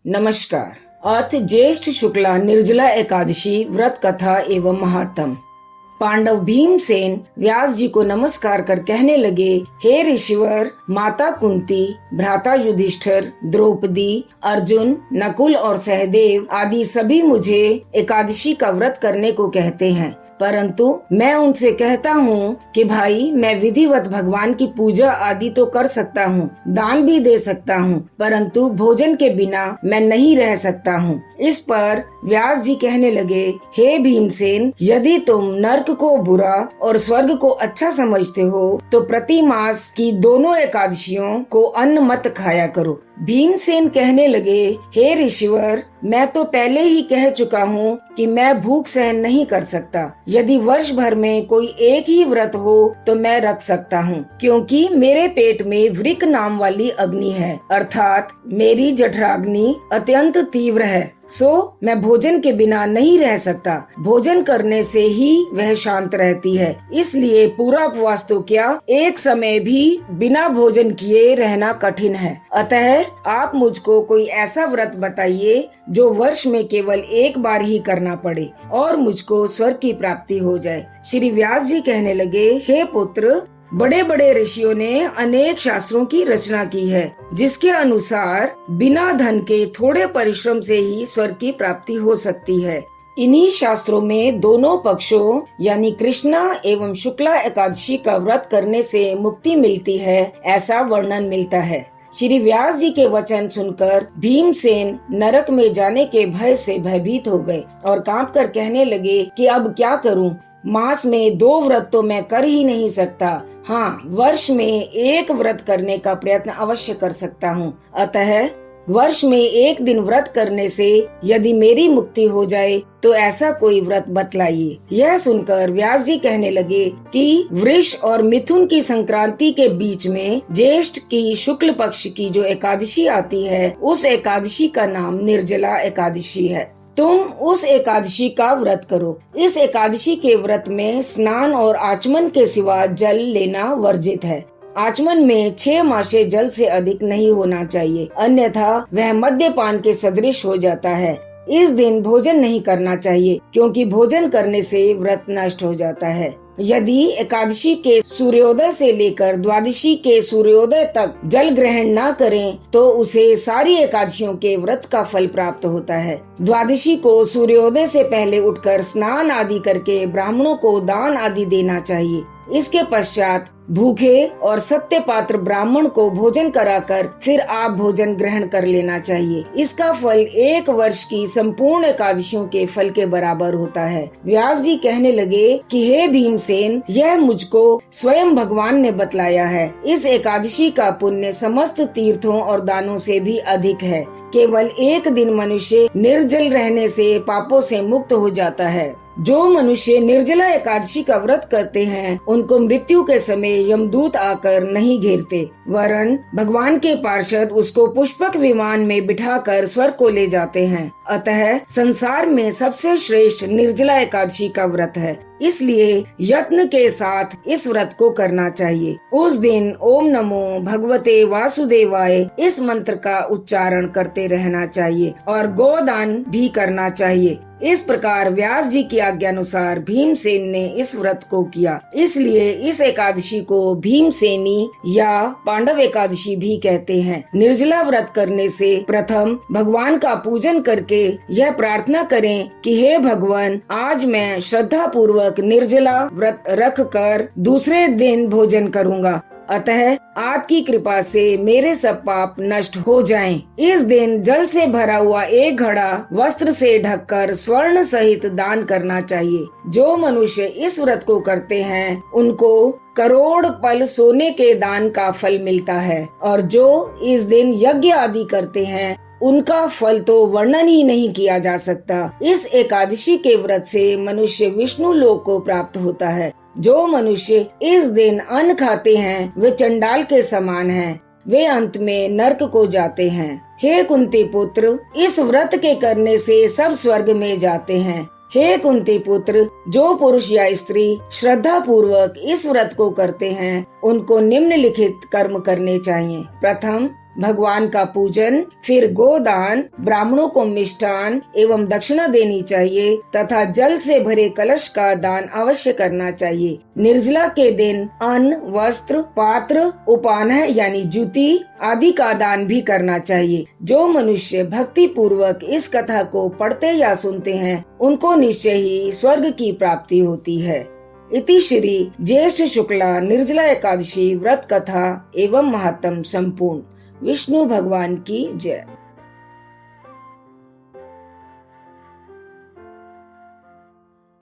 नमस्कार। अथ ज्येष्ठ शुक्ला निर्जला एकादशी व्रत कथा एवं महात्म। पांडव भीमसेन व्यास जी को नमस्कार कर कहने लगे, हे ऋषिवर, माता कुंती, भ्राता युधिष्ठिर, द्रौपदी, अर्जुन, नकुल और सहदेव आदि सभी मुझे एकादशी का व्रत करने को कहते हैं, परंतु मैं उनसे कहता हूँ कि भाई, मैं विधिवत भगवान की पूजा आदि तो कर सकता हूँ, दान भी दे सकता हूँ, परंतु भोजन के बिना मैं नहीं रह सकता हूँ। इस पर व्यास जी कहने लगे, हे भीमसेन, यदि तुम नर्क को बुरा और स्वर्ग को अच्छा समझते हो तो प्रति मास की दोनों एकादशियों को अन्न मत खाया करो। भीमसेन कहने लगे, हे ऋषिवर, मैं तो पहले ही कह चुका हूँ कि मैं भूख सहन नहीं कर सकता। यदि वर्ष भर में कोई एक ही व्रत हो तो मैं रख सकता हूँ, क्योंकि मेरे पेट में वृक नाम वाली अग्नि है, अर्थात मेरी जठराग्नि अत्यंत तीव्र है, सो मैं भोजन के बिना नहीं रह सकता। भोजन करने से ही वह शांत रहती है, इसलिए पूरा उपवास तो क्या, एक समय भी बिना भोजन किए रहना कठिन है। अतः आप मुझको कोई ऐसा व्रत बताइए जो वर्ष में केवल एक बार ही करना पड़े और मुझको स्वर्ग की प्राप्ति हो जाए। श्री व्यास जी कहने लगे, हे पुत्र, बड़े बड़े ऋषियों ने अनेक शास्त्रों की रचना की है, जिसके अनुसार बिना धन के थोड़े परिश्रम से ही स्वर्ग की प्राप्ति हो सकती है। इन्हीं शास्त्रों में दोनों पक्षों यानी कृष्णा एवं शुक्ला एकादशी का व्रत करने से मुक्ति मिलती है, ऐसा वर्णन मिलता है। श्री व्यास जी के वचन सुनकर भीमसेन नरक में जाने के भय से भयभीत हो गए और कांपकर कहने लगे कि अब क्या करूं? मास में 2 व्रत तो मैं कर ही नहीं सकता। हाँ, वर्ष में एक व्रत करने का प्रयत्न अवश्य कर सकता हूँ। अतः वर्ष में एक दिन व्रत करने से यदि मेरी मुक्ति हो जाए तो ऐसा कोई व्रत बतलाइए। यह सुनकर व्यास जी कहने लगे कि वृष और मिथुन की संक्रांति के बीच में ज्येष्ठ की शुक्ल पक्ष की जो एकादशी आती है, उस एकादशी का नाम निर्जला एकादशी है। तुम उस एकादशी का व्रत करो। इस एकादशी के व्रत में स्नान और आचमन के सिवा जल लेना वर्जित है। आचमन में 6 मासे जल से अधिक नहीं होना चाहिए, अन्यथा वह मद्यपान के सदृश हो जाता है। इस दिन भोजन नहीं करना चाहिए, क्योंकि भोजन करने से व्रत नष्ट हो जाता है। यदि एकादशी के सूर्योदय से लेकर द्वादशी के सूर्योदय तक जल ग्रहण न करें तो उसे सारी एकादशियों के व्रत का फल प्राप्त होता है। द्वादशी को सूर्योदय से पहले उठकर स्नान आदि करके ब्राह्मणों को दान आदि देना चाहिए। इसके पश्चात भूखे और सत्य पात्र ब्राह्मण को भोजन कराकर फिर आप भोजन ग्रहण कर लेना चाहिए। इसका फल 1 वर्ष की संपूर्ण एकादशियों के फल के बराबर होता है। व्यास जी कहने लगे कि हे भीमसेन, यह मुझको स्वयं भगवान ने बतलाया है। इस एकादशी का पुण्य समस्त तीर्थों और दानों से भी अधिक है। केवल एक दिन मनुष्य निर्जल रहने से पापों से मुक्त हो जाता है। जो मनुष्य निर्जला एकादशी का व्रत करते हैं, उनको मृत्यु के समय यमदूत आकर नहीं घेरते, वरन भगवान के पार्षद उसको पुष्पक विमान में बिठाकर स्वर्ग को ले जाते हैं। अतः संसार में सबसे श्रेष्ठ निर्जला एकादशी का व्रत है, इसलिए यत्न के साथ इस व्रत को करना चाहिए। उस दिन ओम नमो भगवते वासुदेवाय इस मंत्र का उच्चारण करते रहना चाहिए और गोदान भी करना चाहिए। इस प्रकार व्यास जी की आज्ञानुसार भीमसेन ने इस व्रत को किया, इसलिए इस एकादशी को भीमसेनी या पांडव एकादशी भी कहते हैं। निर्जला व्रत करने से प्रथम भगवान का पूजन करके यह प्रार्थना करें कि हे भगवान, आज मैं श्रद्धा पूर्वक निर्जला व्रत रख कर दूसरे दिन भोजन करूँगा, अतः आपकी कृपा से मेरे सब पाप नष्ट हो जाएं। इस दिन जल से भरा हुआ 1 घड़ा वस्त्र से ढककर स्वर्ण सहित दान करना चाहिए। जो मनुष्य इस व्रत को करते हैं, उनको करोड़ पल सोने के दान का फल मिलता है, और जो इस दिन यज्ञ आदि करते हैं, उनका फल तो वर्णन ही नहीं किया जा सकता। इस एकादशी के व्रत से मनुष्य विष्णु लोक को प्राप्त होता है। जो मनुष्य इस दिन अन्न खाते हैं, वे चंडाल के समान हैं, वे अंत में नरक को जाते हैं। हे कुंती पुत्र, इस व्रत के करने से सब स्वर्ग में जाते हैं। हे कुंती पुत्र, जो पुरुष या स्त्री श्रद्धा पूर्वक इस व्रत को करते हैं, उनको निम्नलिखित कर्म करने चाहिए। प्रथम, भगवान का पूजन, फिर गोदान, ब्राह्मणों को मिष्ठान एवं दक्षिणा देनी चाहिए तथा जल से भरे कलश का दान अवश्य करना चाहिए। निर्जला के दिन अन्न, वस्त्र, पात्र, उपानह यानी जूती आदि का दान भी करना चाहिए। जो मनुष्य भक्ति पूर्वक इस कथा को पढ़ते या सुनते हैं उनको निश्चय ही स्वर्ग की प्राप्ति होती है। इति श्री ज्येष्ठ शुक्ला निर्जला एकादशी व्रत कथा एवं महात्म संपूर्ण। विष्णु भगवान की जय।